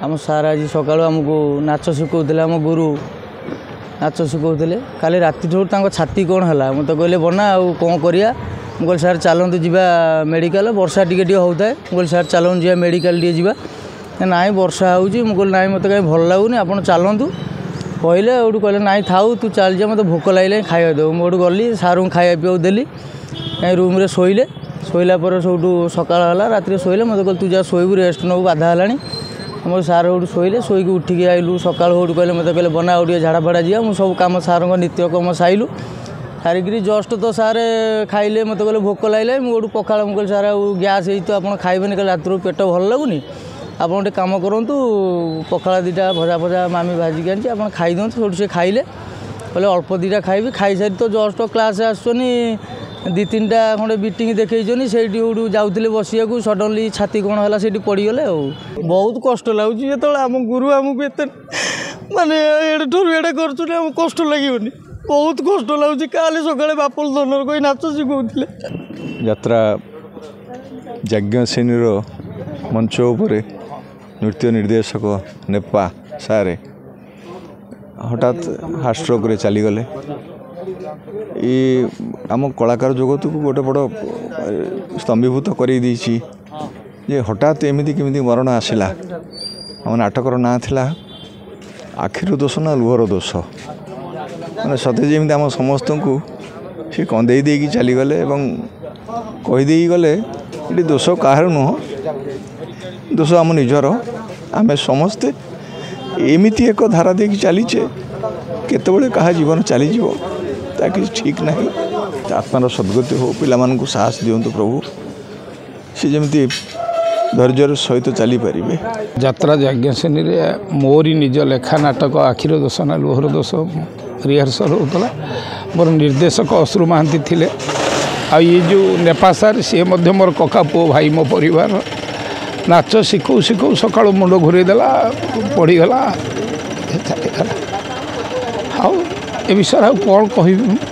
आम सार आज सका आमको नाच शिखौले आम गुरु नाच शिखौले काली राति छाती कौन है मत कहले बना आउ कौन करिया मुझे सार चलतु जा मेडिकल वर्षा टी होता है मुझे सार चलतु जा मेडिकल टी जा ना वर्षा हो ना मत कहीं भल लगुनि आप चलतु कहले कहले ना थाऊ तू चल जा मत भोक लगे खाया दे मुझे गली सार को खाया पीवा देली कहीं रूम शोले शोला सब सकाल है रात शोले मत कहले तू जा शोबू रेस्ट नौ बाधा है मोर सार उठ शोले शोक उठिक आइलु सका कहले मत कहले बना आउ झाड़ा फाड़ा जा मुझे सब कम सार नित्य कम साइलु सारिकी जस्ट तो सार खाइले मत कहले भोक लगे मुझे पखाड़ मुझे सार गैस हो तो आप खाइबे कल रात पेट भल लगुनि आप गोटे कम करूँ पखाड़ दीटा भजा भजा मामी भाजिक आनी आप खाई दिखाँ सब से खाइले कहले अल्प दीटा खाइबी खाई सारी तो जस्ट क्लास आसुनी दी तीन टा खंडे बीटिंग देखनी से जाऊे बसिया सडनली छाती कौन है से पड़गले बहुत कष्ट लगुच जो आम गुरु आमको एत मानने एडे कर कष्ट लगे बहुत कष्ट लगुच काली सकाଳେ बापल धनर कोई नाच शिखौले यात्रा यज्ञसेनी मंच उपर नृत्य निर्देशक नेपा सारे हठात हार्ट स्ट्रोक रे चलीगले ये आम कलाकार जगत को गोटे बड़ स्तंभीभूत कर हठात एमती केमी मरण आसला आम नाटकर ना थिला आखिर दोष ना लुहर दोष मैंने सते जमी आम समस्त को सी कंदे दे चलीगले कहीदे गले ये दोष कहार नुह दोष आम निजर आम समस्ते एमती एक धारा दे चलीचे केतबेले कहा जीवन चलीज कि ठीक ना आत्मार सद्गति हो पिला साहस दिंतु प्रभु सी जमी धैर्यर सहित चली पारे यात्रा यज्ञसेनी मोरी निज लेखा नाटक आखिर दोष ना लुहर दोष रिहर्सल होता मोर निर्देशक अश्रु महांती थिले आ ये जो नेपा सार सी मोर कका पुओ भाई मो परिवार नाच शिखौ शिखौ सका मुंड घूरेदेला पड़गला हाँ ए विषय कौन कह